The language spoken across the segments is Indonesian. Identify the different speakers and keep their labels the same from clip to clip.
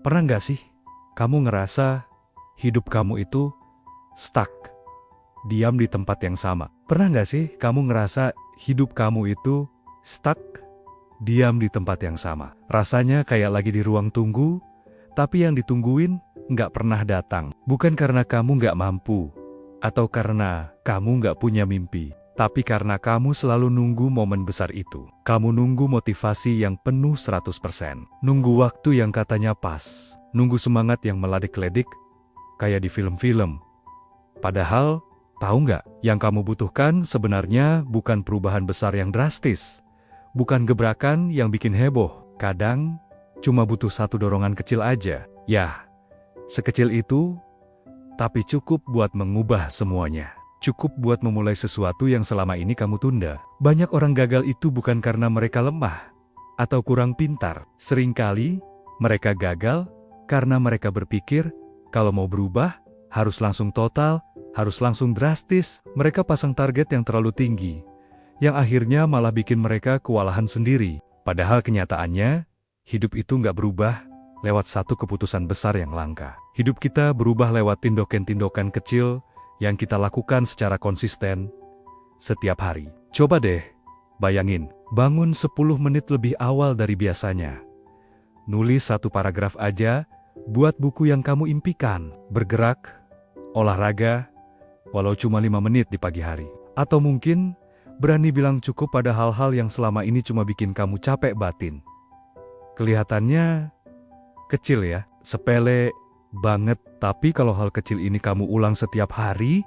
Speaker 1: Pernah nggak sih kamu ngerasa hidup kamu itu stuck, diam di tempat yang sama? Pernah nggak sih kamu ngerasa hidup kamu itu stuck, diam di tempat yang sama? Rasanya kayak lagi di ruang tunggu, tapi yang ditungguin nggak pernah datang. Bukan karena kamu nggak mampu, atau karena kamu nggak punya mimpi, tapi karena kamu selalu nunggu momen besar itu. Kamu nunggu motivasi yang penuh 100%. Nunggu waktu yang katanya pas. Nunggu semangat yang meledik-ledik, kayak di film-film. Padahal, tahu nggak, yang kamu butuhkan sebenarnya bukan perubahan besar yang drastis. Bukan gebrakan yang bikin heboh. Kadang, cuma butuh satu dorongan kecil aja. Ya, sekecil itu, tapi cukup buat mengubah semuanya. Cukup buat memulai sesuatu yang selama ini kamu tunda. Banyak orang gagal itu bukan karena mereka lemah atau kurang pintar. Seringkali mereka gagal karena mereka berpikir kalau mau berubah harus langsung total, harus langsung drastis. Mereka pasang target yang terlalu tinggi, yang akhirnya malah bikin mereka kewalahan sendiri. Padahal kenyataannya, hidup itu nggak berubah lewat satu keputusan besar yang langka. Hidup kita berubah lewat tindakan-tindakan kecil yang kita lakukan secara konsisten setiap hari. Coba deh, bayangin, bangun 10 menit lebih awal dari biasanya. Nulis satu paragraf aja, buat buku yang kamu impikan. Bergerak, olahraga, walau cuma 5 menit di pagi hari. Atau mungkin, berani bilang cukup pada hal-hal yang selama ini cuma bikin kamu capek batin. Kelihatannya kecil ya, sepele banget, tapi kalau hal kecil ini kamu ulang setiap hari,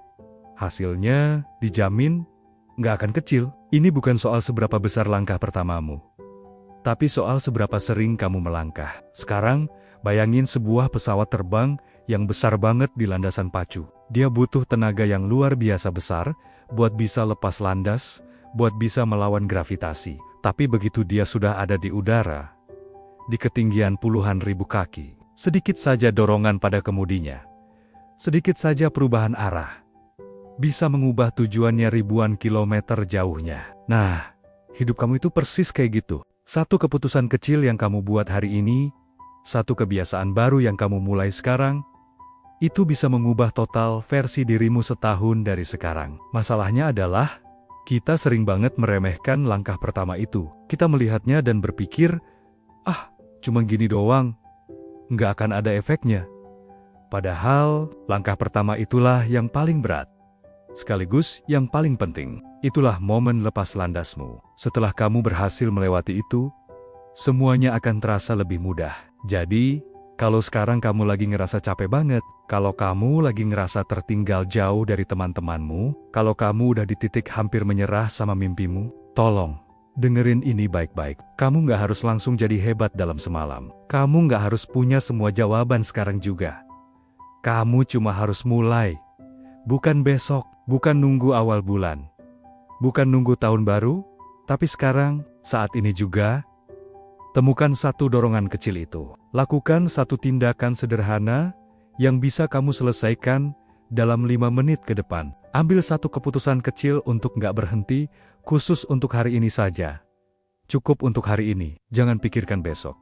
Speaker 1: hasilnya dijamin nggak akan kecil. Ini bukan soal seberapa besar langkah pertamamu, tapi soal seberapa sering kamu melangkah. Sekarang, bayangin sebuah pesawat terbang yang besar banget di landasan pacu. Dia butuh tenaga yang luar biasa besar buat bisa lepas landas, buat bisa melawan gravitasi. Tapi begitu dia sudah ada di udara, di ketinggian puluhan ribu kaki, sedikit saja dorongan pada kemudinya, sedikit saja perubahan arah, bisa mengubah tujuannya ribuan kilometer jauhnya. Nah, hidup kamu itu persis kayak gitu. Satu keputusan kecil yang kamu buat hari ini, satu kebiasaan baru yang kamu mulai sekarang, itu bisa mengubah total versi dirimu setahun dari sekarang. Masalahnya adalah, kita sering banget meremehkan langkah pertama itu. Kita melihatnya dan berpikir, cuma gini doang, nggak akan ada efeknya. Padahal, langkah pertama itulah yang paling berat. Sekaligus yang paling penting. Itulah momen lepas landasmu. Setelah kamu berhasil melewati itu, semuanya akan terasa lebih mudah. Jadi, kalau sekarang kamu lagi ngerasa capek banget, kalau kamu lagi ngerasa tertinggal jauh dari teman-temanmu, kalau kamu udah di titik hampir menyerah sama mimpimu, tolong, dengerin ini baik-baik. Kamu nggak harus langsung jadi hebat dalam semalam. Kamu nggak harus punya semua jawaban sekarang juga. Kamu cuma harus mulai. Bukan besok, bukan nunggu awal bulan, bukan nunggu tahun baru, tapi sekarang, saat ini juga. Temukan satu dorongan kecil itu. Lakukan satu tindakan sederhana yang bisa kamu selesaikan dalam 5 menit ke depan. Ambil satu keputusan kecil untuk nggak berhenti, khusus untuk hari ini saja. Cukup untuk hari ini, jangan pikirkan besok.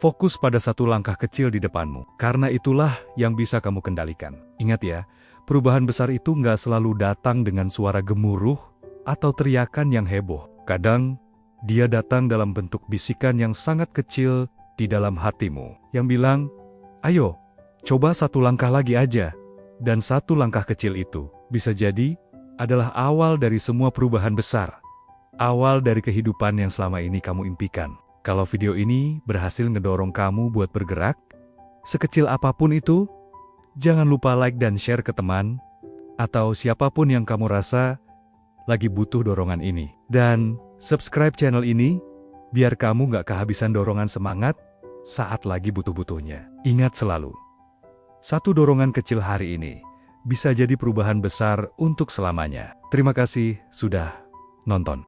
Speaker 1: Fokus pada satu langkah kecil di depanmu, karena itulah yang bisa kamu kendalikan. Ingat ya, perubahan besar itu nggak selalu datang dengan suara gemuruh atau teriakan yang heboh. Kadang, dia datang dalam bentuk bisikan yang sangat kecil di dalam hatimu, yang bilang, ayo, coba satu langkah lagi aja. Dan satu langkah kecil itu, bisa jadi, adalah awal dari semua perubahan besar. Awal dari kehidupan yang selama ini kamu impikan. Kalau video ini berhasil ngedorong kamu buat bergerak, sekecil apapun itu, jangan lupa like dan share ke teman, atau siapapun yang kamu rasa lagi butuh dorongan ini. Dan subscribe channel ini, biar kamu nggak kehabisan dorongan semangat saat lagi butuh-butuhnya. Ingat selalu, satu dorongan kecil hari ini bisa jadi perubahan besar untuk selamanya. Terima kasih sudah nonton.